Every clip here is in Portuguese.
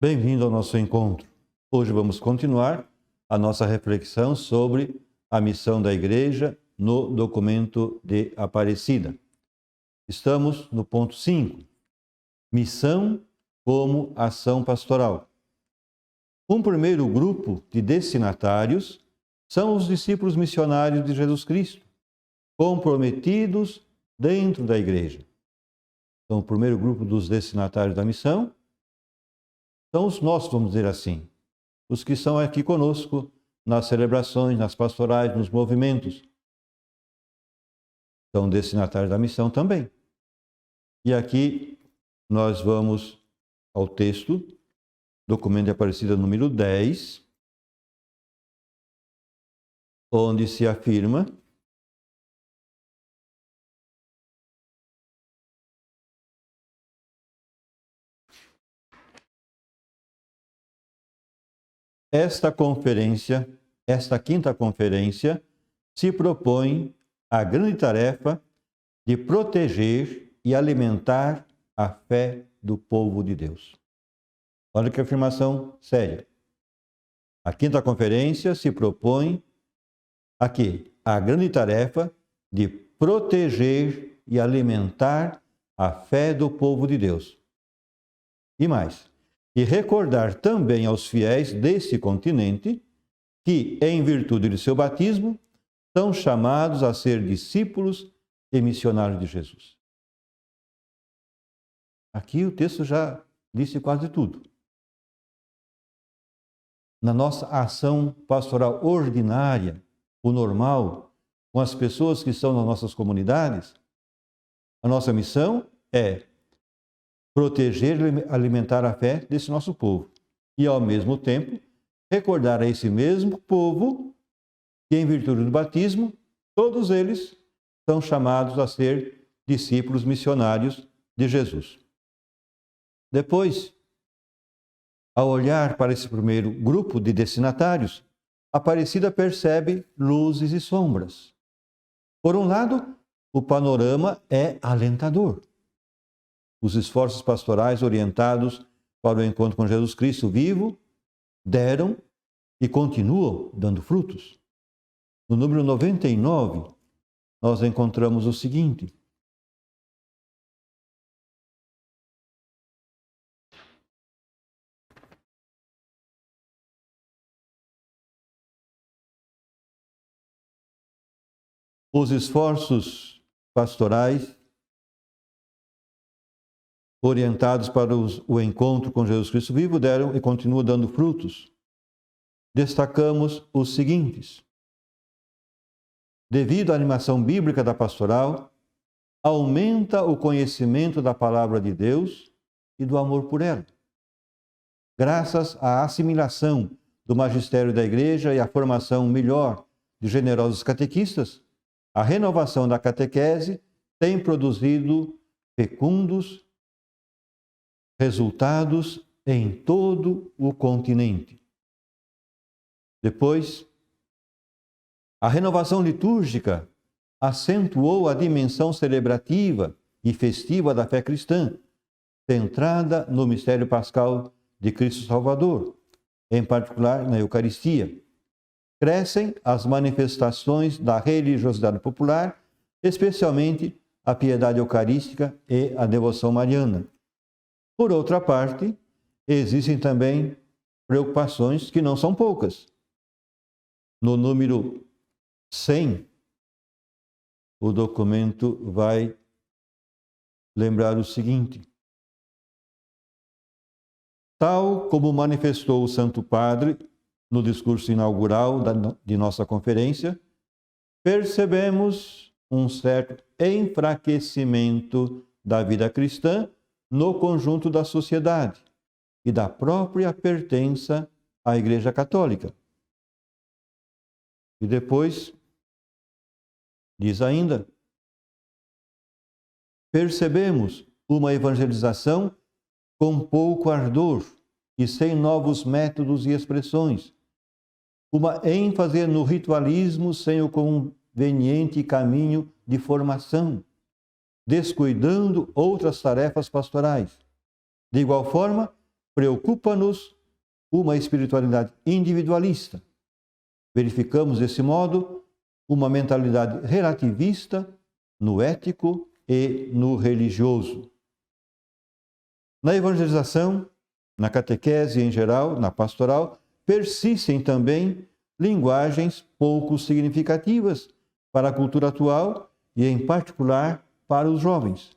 Bem-vindo ao nosso encontro. Hoje vamos continuar a nossa reflexão sobre a missão da Igreja no documento de Aparecida. Estamos no ponto 5, missão como ação pastoral. Um primeiro grupo de destinatários são os discípulos missionários de Jesus Cristo, comprometidos dentro da Igreja. Então, o primeiro grupo dos destinatários da missão são os nossos, vamos dizer assim, os que são aqui conosco nas celebrações, nas pastorais, nos movimentos. São destinatários da missão também. E aqui nós vamos ao texto, documento de Aparecida número 10, onde se afirma: esta quinta conferência, se propõe a grande tarefa de proteger e alimentar a fé do povo de Deus. Olha que afirmação séria. A quinta conferência se propõe aqui a grande tarefa de proteger e alimentar a fé do povo de Deus. E mais, e recordar também aos fiéis desse continente que, em virtude de seu batismo, são chamados a ser discípulos e missionários de Jesus. Aqui o texto já disse quase tudo. Na nossa ação pastoral ordinária, o normal, com as pessoas que estão nas nossas comunidades, a nossa missão é proteger e alimentar a fé desse nosso povo. E, ao mesmo tempo, recordar a esse mesmo povo que, em virtude do batismo, todos eles são chamados a ser discípulos missionários de Jesus. Depois, ao olhar para esse primeiro grupo de destinatários, Aparecida percebe luzes e sombras. Por um lado, o panorama é alentador. Os esforços pastorais orientados para o encontro com Jesus Cristo vivo deram e continuam dando frutos. No número 99, nós encontramos o seguinte: os esforços pastorais orientados para o encontro com Jesus Cristo vivo deram e continuam dando frutos. Destacamos os seguintes: devido à animação bíblica da pastoral, aumenta o conhecimento da palavra de Deus e do amor por ela. Graças à assimilação do magistério da Igreja e à formação melhor de generosos catequistas, a renovação da catequese tem produzido fecundos resultados em todo o continente. Depois, a renovação litúrgica acentuou a dimensão celebrativa e festiva da fé cristã, centrada no mistério pascal de Cristo Salvador, em particular na Eucaristia. Crescem as manifestações da religiosidade popular, especialmente a piedade eucarística e a devoção mariana. Por outra parte, existem também preocupações que não são poucas. No número 100, o documento vai lembrar o seguinte: tal como manifestou o Santo Padre no discurso inaugural de nossa conferência, percebemos um certo enfraquecimento da vida cristã no conjunto da sociedade e da própria pertença à Igreja Católica. E depois, diz ainda, percebemos uma evangelização com pouco ardor e sem novos métodos e expressões, uma ênfase no ritualismo sem o conveniente caminho de formação, descuidando outras tarefas pastorais. De igual forma, preocupa-nos uma espiritualidade individualista. Verificamos, desse modo, uma mentalidade relativista no ético e no religioso. Na evangelização, na catequese em geral, na pastoral, persistem também linguagens pouco significativas para a cultura atual e, em particular, para os jovens.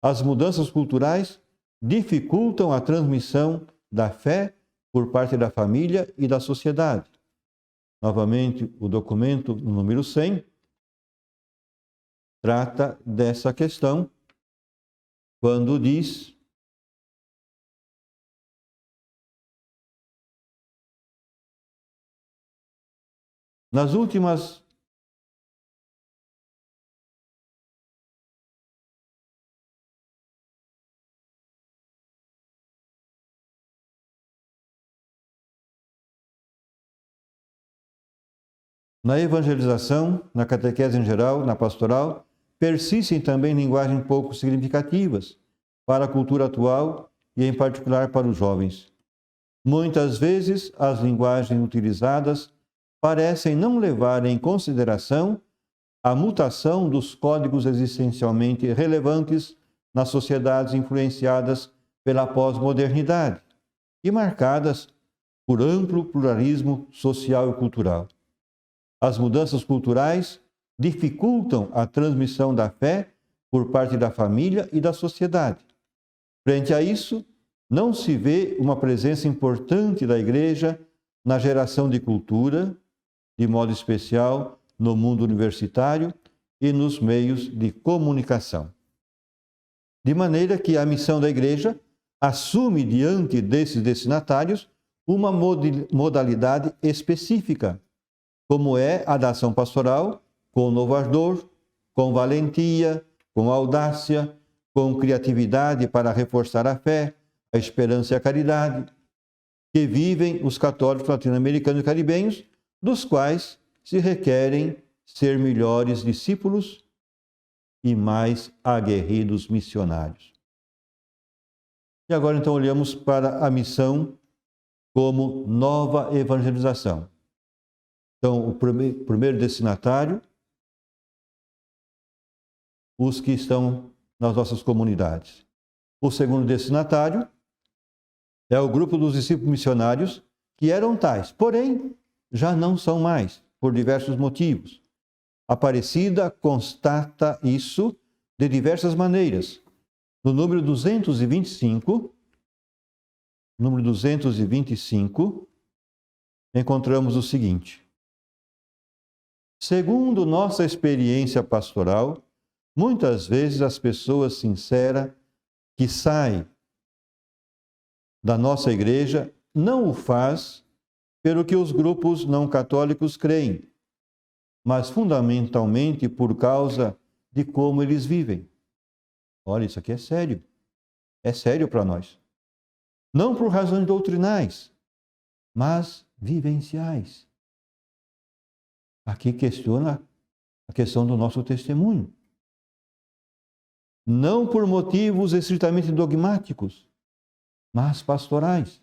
As mudanças culturais dificultam a transmissão da fé por parte da família e da sociedade. Novamente, o documento número 100 trata dessa questão quando diz: nas últimas na evangelização, na catequese em geral, na pastoral, persistem também linguagens pouco significativas para a cultura atual e, em particular, para os jovens. Muitas vezes, as linguagens utilizadas parecem não levar em consideração a mutação dos códigos existencialmente relevantes nas sociedades influenciadas pela pós-modernidade e marcadas por amplo pluralismo social e cultural. As mudanças culturais dificultam a transmissão da fé por parte da família e da sociedade. Frente a isso, não se vê uma presença importante da Igreja na geração de cultura, de modo especial no mundo universitário e nos meios de comunicação. De maneira que a missão da Igreja assume diante desses destinatários uma modalidade específica, como é a da ação pastoral, com novo ardor, com valentia, com audácia, com criatividade para reforçar a fé, a esperança e a caridade, que vivem os católicos latino-americanos e caribenhos, dos quais se requerem ser melhores discípulos e mais aguerridos missionários. E agora, então, olhamos para a missão como nova evangelização. Então, o primeiro destinatário, os que estão nas nossas comunidades. O segundo destinatário é o grupo dos discípulos missionários que eram tais, porém, já não são mais, por diversos motivos. Aparecida constata isso de diversas maneiras. No número 225, encontramos o seguinte: segundo nossa experiência pastoral, muitas vezes as pessoas sinceras que saem da nossa igreja não o faz pelo que os grupos não católicos creem, mas fundamentalmente por causa de como eles vivem. Olha, isso aqui é sério para nós. Não por razões doutrinais, mas vivenciais. Aqui questiona a questão do nosso testemunho. Não por motivos estritamente dogmáticos, mas pastorais.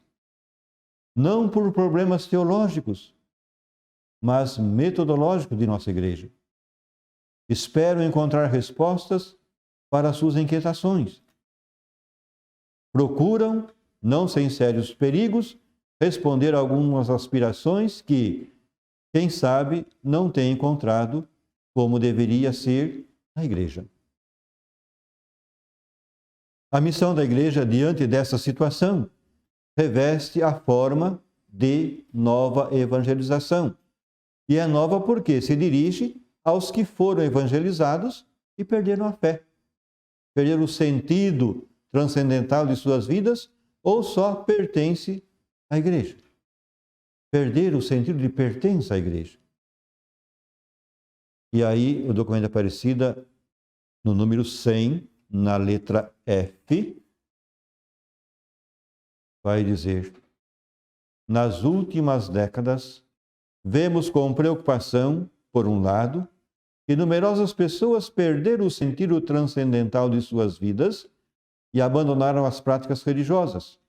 Não por problemas teológicos, mas metodológicos de nossa igreja. Espero encontrar respostas para suas inquietações. Procuram, não sem sérios perigos, responder a algumas aspirações que, quem sabe, não têm encontrado como deveria ser a igreja. A missão da igreja, diante dessa situação, reveste a forma de nova evangelização. E é nova porque se dirige aos que foram evangelizados e perderam a fé. Perderam o sentido transcendental de suas vidas ou só pertence à igreja. Perderam o sentido de pertença à igreja. E aí, o documento Aparecida, no número 100, na letra F, vai dizer: nas últimas décadas, vemos com preocupação, por um lado, que numerosas pessoas perderam o sentido transcendental de suas vidas e abandonaram as práticas religiosas,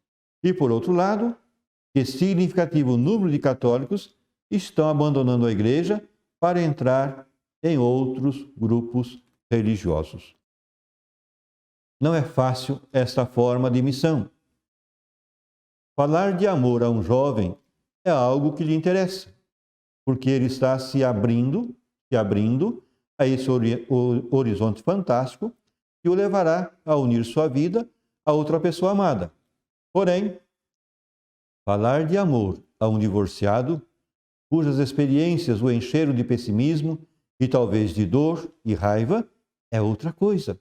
E, por outro lado, que significativo número de católicos estão abandonando a igreja para entrar em outros grupos religiosos. Não é fácil esta forma de missão. Falar de amor a um jovem é algo que lhe interessa, porque ele está se abrindo a esse horizonte fantástico que o levará a unir sua vida a outra pessoa amada. Porém, falar de amor a um divorciado, cujas experiências o encheram de pessimismo e talvez de dor e raiva, é outra coisa.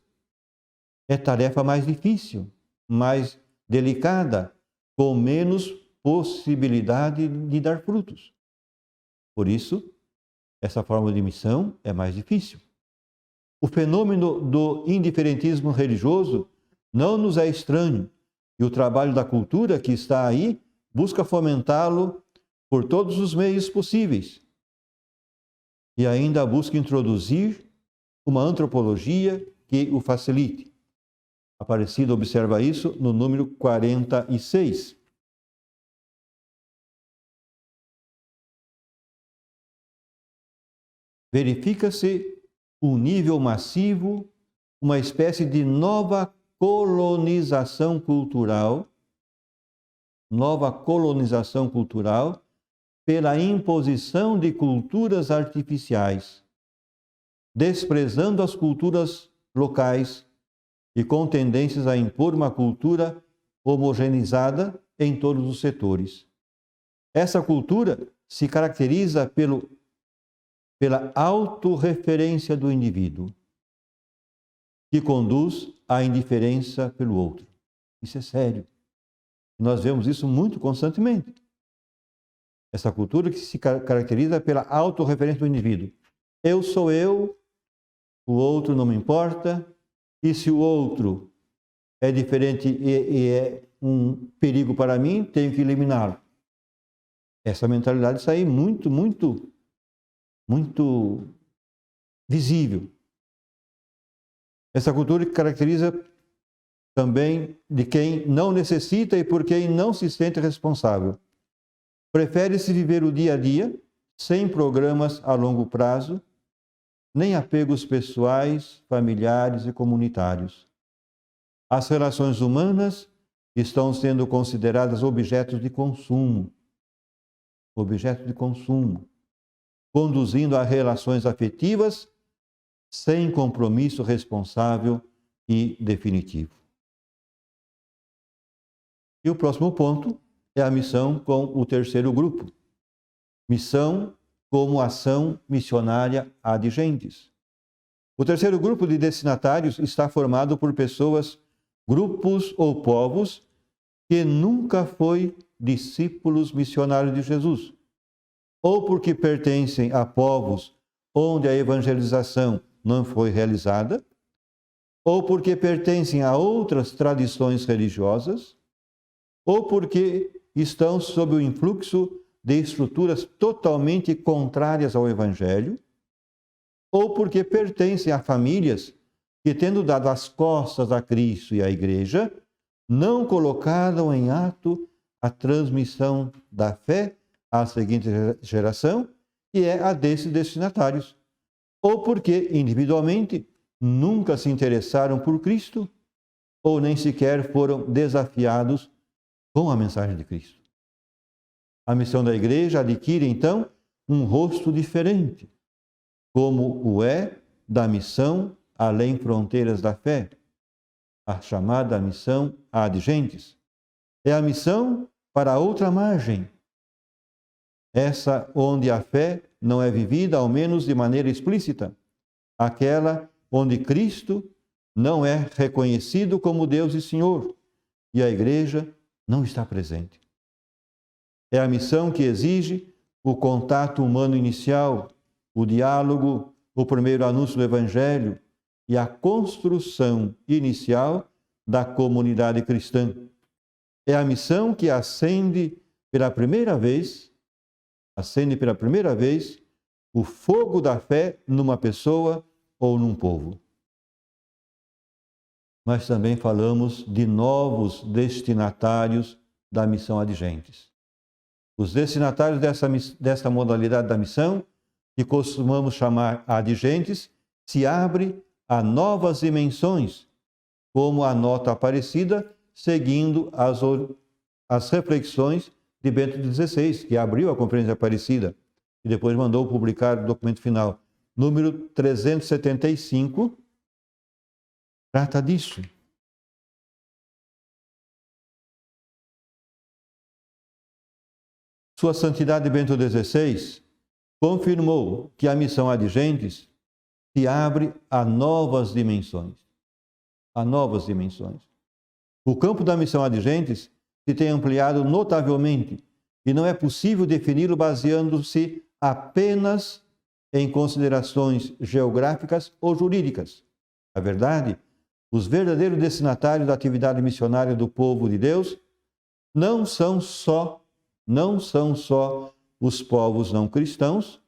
É tarefa mais difícil, mais delicada, com menos possibilidade de dar frutos. Por isso, essa forma de missão é mais difícil. O fenômeno do indiferentismo religioso não nos é estranho, e o trabalho da cultura que está aí busca fomentá-lo por todos os meios possíveis. E ainda busca introduzir uma antropologia que o facilite. Aparecido observa isso no número 46. Verifica-se um nível massivo, uma espécie de nova colonização cultural pela imposição de culturas artificiais, desprezando as culturas locais e com tendências a impor uma cultura homogeneizada em todos os setores. Essa cultura se caracteriza pela autorreferência do indivíduo, que conduz à indiferença pelo outro. Isso é sério. Nós vemos isso muito constantemente. Essa cultura que se caracteriza pela autorreferência do indivíduo. Eu sou eu, o outro não me importa, e se o outro é diferente e é um perigo para mim, tenho que eliminá-lo. Essa mentalidade está aí muito visível. Essa cultura que caracteriza também de quem não necessita e por quem não se sente responsável. Prefere-se viver o dia a dia, sem programas a longo prazo, nem apegos pessoais, familiares e comunitários. As relações humanas estão sendo consideradas objetos de consumo, conduzindo a relações afetivas sem compromisso responsável e definitivo. E o próximo ponto é a missão com o terceiro grupo. Missão como ação missionária ad gentes. O terceiro grupo de destinatários está formado por pessoas, grupos ou povos que nunca foi discípulos missionários de Jesus, ou porque pertencem a povos onde a evangelização não foi realizada, ou porque pertencem a outras tradições religiosas, ou porque estão sob o influxo de estruturas totalmente contrárias ao Evangelho, ou porque pertencem a famílias que, tendo dado as costas a Cristo e à Igreja, não colocaram em ato a transmissão da fé à seguinte geração, que é a desses destinatários, ou porque, individualmente, nunca se interessaram por Cristo, ou nem sequer foram desafiados com a mensagem de Cristo. A missão da Igreja adquire, então, um rosto diferente, como o é da missão além fronteiras da fé, a chamada missão ad gentes. É a missão para outra margem, essa onde a fé não é vivida, ao menos de maneira explícita, aquela onde Cristo não é reconhecido como Deus e Senhor, e a Igreja não está presente. É a missão que exige o contato humano inicial, o diálogo, o primeiro anúncio do Evangelho e a construção inicial da comunidade cristã. É a missão que acende pela primeira vez o fogo da fé numa pessoa ou num povo. Mas também falamos de novos destinatários da missão Adigentes. Os destinatários desta modalidade da missão, que costumamos chamar Adigentes, se abre a novas dimensões, como anota Aparecida, seguindo as reflexões de Bento XVI, que abriu a Conferência Aparecida e depois mandou publicar o documento final. Número 375, trata disso. Sua Santidade Bento XVI confirmou que a missão Adigentes se abre a novas dimensões. A novas dimensões. O campo da missão Adigentes se tem ampliado notavelmente e não é possível defini-lo baseando-se apenas em considerações geográficas ou jurídicas. Na verdade, os verdadeiros destinatários da atividade missionária do povo de Deus não são só os povos não cristãos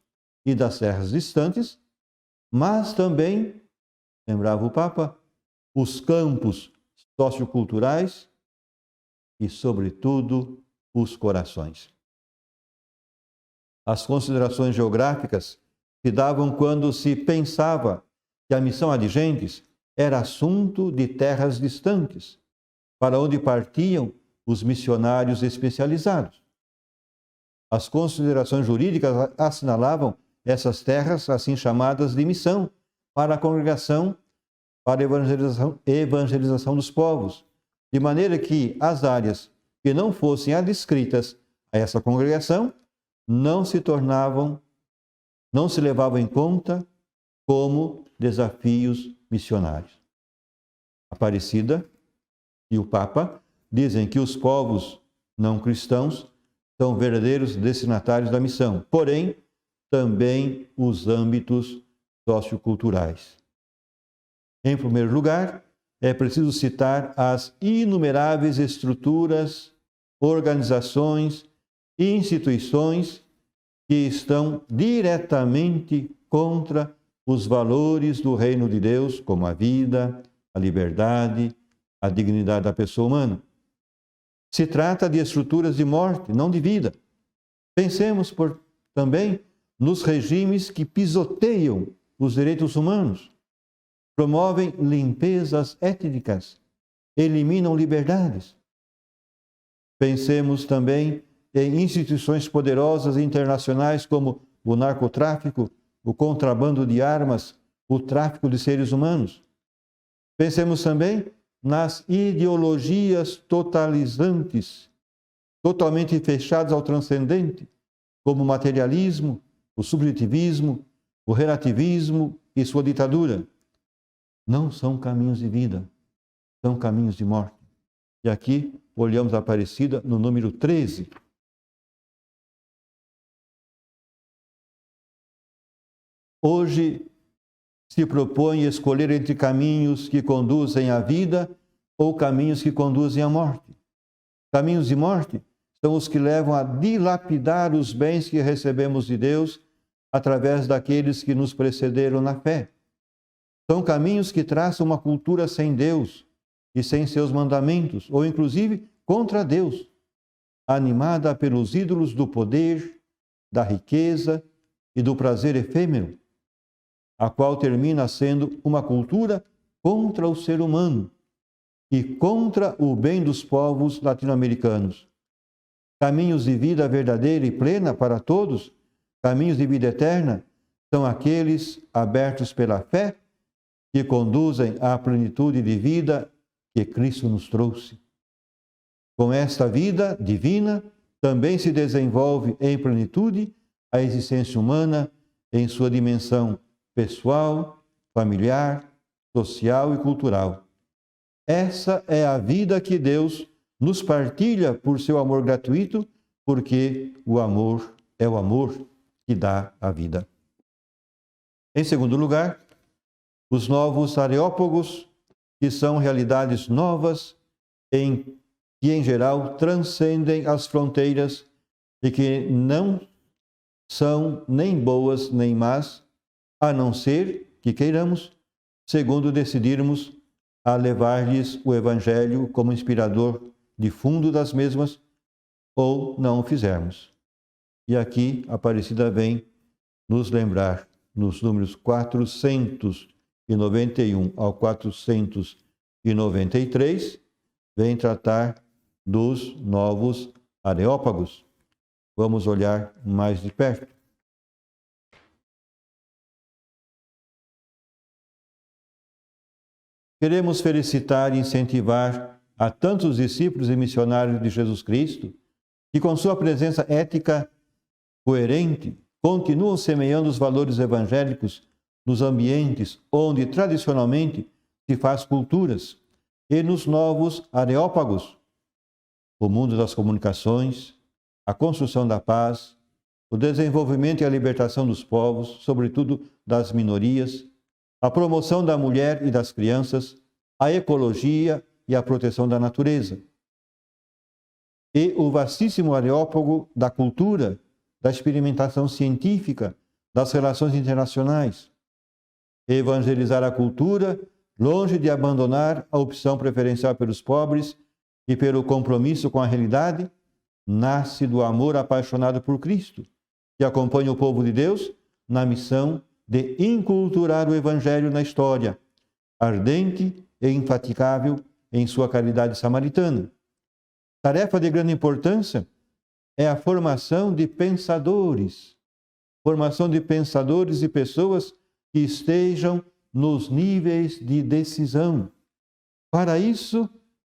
e das terras distantes, mas também, lembrava o Papa, os campos socioculturais e, sobretudo, os corações. As considerações geográficas se davam quando se pensava que a missão Adigentes era assunto de terras distantes, para onde partiam os missionários especializados. As considerações jurídicas assinalavam essas terras assim chamadas de missão para a congregação, para a evangelização dos povos, de maneira que as áreas que não fossem adscritas a essa congregação não se levavam em conta como desafios missionários. Aparecida e o Papa dizem que os povos não cristãos são verdadeiros destinatários da missão, porém, também os âmbitos socioculturais. Em primeiro lugar, é preciso citar as inumeráveis estruturas, organizações e instituições que estão diretamente contra os valores do reino de Deus, como a vida, a liberdade, a dignidade da pessoa humana. Se trata de estruturas de morte, não de vida. Pensemos também nos regimes que pisoteiam os direitos humanos, promovem limpezas étnicas, eliminam liberdades. Pensemos também em instituições poderosas internacionais como o narcotráfico, o contrabando de armas, o tráfico de seres humanos. Pensemos também nas ideologias totalizantes, totalmente fechadas ao transcendente, como o materialismo, o subjetivismo, o relativismo e sua ditadura. Não são caminhos de vida, são caminhos de morte. E aqui olhamos a Aparecida no número 13. Hoje se propõe escolher entre caminhos que conduzem à vida ou caminhos que conduzem à morte. Caminhos de morte são os que levam a dilapidar os bens que recebemos de Deus através daqueles que nos precederam na fé. São caminhos que traçam uma cultura sem Deus e sem seus mandamentos, ou inclusive contra Deus, animada pelos ídolos do poder, da riqueza e do prazer efêmero, a qual termina sendo uma cultura contra o ser humano e contra o bem dos povos latino-americanos. Caminhos de vida verdadeira e plena para todos, caminhos de vida eterna, são aqueles abertos pela fé que conduzem à plenitude de vida que Cristo nos trouxe. Com esta vida divina, também se desenvolve em plenitude a existência humana em sua dimensão pessoal, familiar, social e cultural. Essa é a vida que Deus nos partilha por seu amor gratuito, porque o amor é o amor que dá a vida. Em segundo lugar, os novos areópagos, que são realidades novas que, em geral, transcendem as fronteiras e que não são nem boas nem más, a não ser que queiramos, segundo decidirmos, a levar-lhes o Evangelho como inspirador de fundo das mesmas, ou não o fizermos. E aqui a Aparecida vem nos lembrar, nos números 491 ao 493, vem tratar dos novos Areópagos. Vamos olhar mais de perto. Queremos felicitar e incentivar a tantos discípulos e missionários de Jesus Cristo que, com sua presença ética coerente, continuam semeando os valores evangélicos nos ambientes onde tradicionalmente se faz culturas e nos novos Areópagos, o mundo das comunicações, a construção da paz, o desenvolvimento e a libertação dos povos, sobretudo das minorias, a promoção da mulher e das crianças, a ecologia e a proteção da natureza. E o vastíssimo Areópago da cultura, da experimentação científica, das relações internacionais. Evangelizar a cultura, longe de abandonar a opção preferencial pelos pobres e pelo compromisso com a realidade, nasce do amor apaixonado por Cristo, que acompanha o povo de Deus na missão de inculturar o Evangelho na história, ardente e infaticável em sua caridade samaritana. Tarefa de grande importância é a formação de pensadores e pessoas que estejam nos níveis de decisão. Para isso,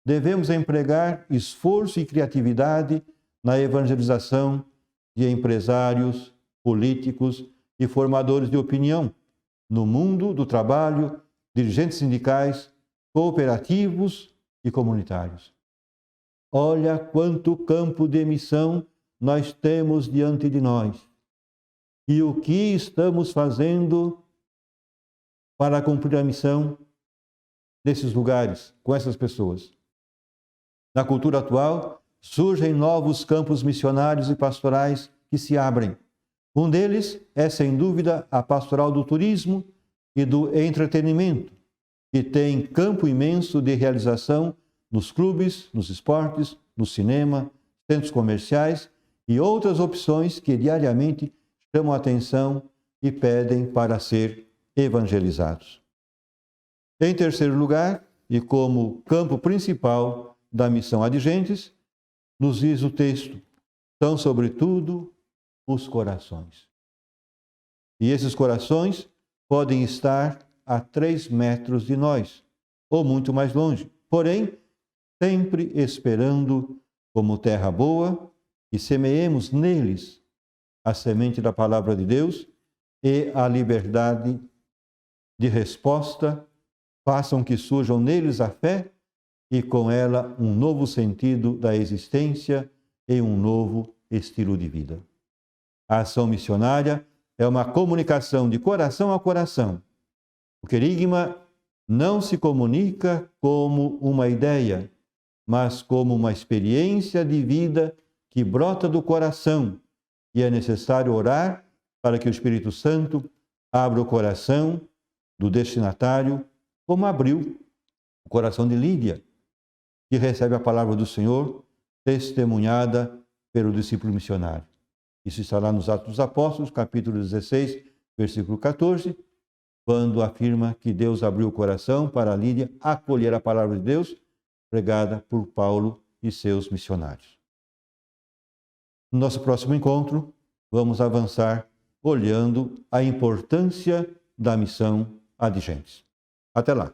devemos empregar esforço e criatividade na evangelização de empresários, políticos e formadores de opinião, no mundo do trabalho, dirigentes sindicais, cooperativos e comunitários. Olha quanto campo de missão nós temos diante de nós. E o que estamos fazendo para cumprir a missão nesses lugares, com essas pessoas? Na cultura atual, surgem novos campos missionários e pastorais que se abrem. Um deles é, sem dúvida, a pastoral do turismo e do entretenimento, que tem campo imenso de realização nos clubes, nos esportes, no cinema, centros comerciais e outras opções que diariamente chamam a atenção e pedem para ser evangelizados. Em terceiro lugar, e como campo principal da missão Adigentes, nos diz o texto, são sobretudo os corações. E esses corações podem estar a 3 metros de nós, ou muito mais longe, porém, sempre esperando como terra boa e semeemos neles a semente da palavra de Deus e a liberdade de resposta, façam que surjam neles a fé e com ela um novo sentido da existência e um novo estilo de vida. A ação missionária é uma comunicação de coração a coração. O querigma não se comunica como uma ideia, mas como uma experiência de vida que brota do coração, e é necessário orar para que o Espírito Santo abra o coração do destinatário, como abriu o coração de Lídia, que recebe a palavra do Senhor, testemunhada pelo discípulo missionário. Isso está lá nos Atos dos Apóstolos, capítulo 16, versículo 14, quando afirma que Deus abriu o coração para Lídia acolher a palavra de Deus, pregada por Paulo e seus missionários. No nosso próximo encontro, vamos avançar olhando a importância da missão Adigentes. Até lá!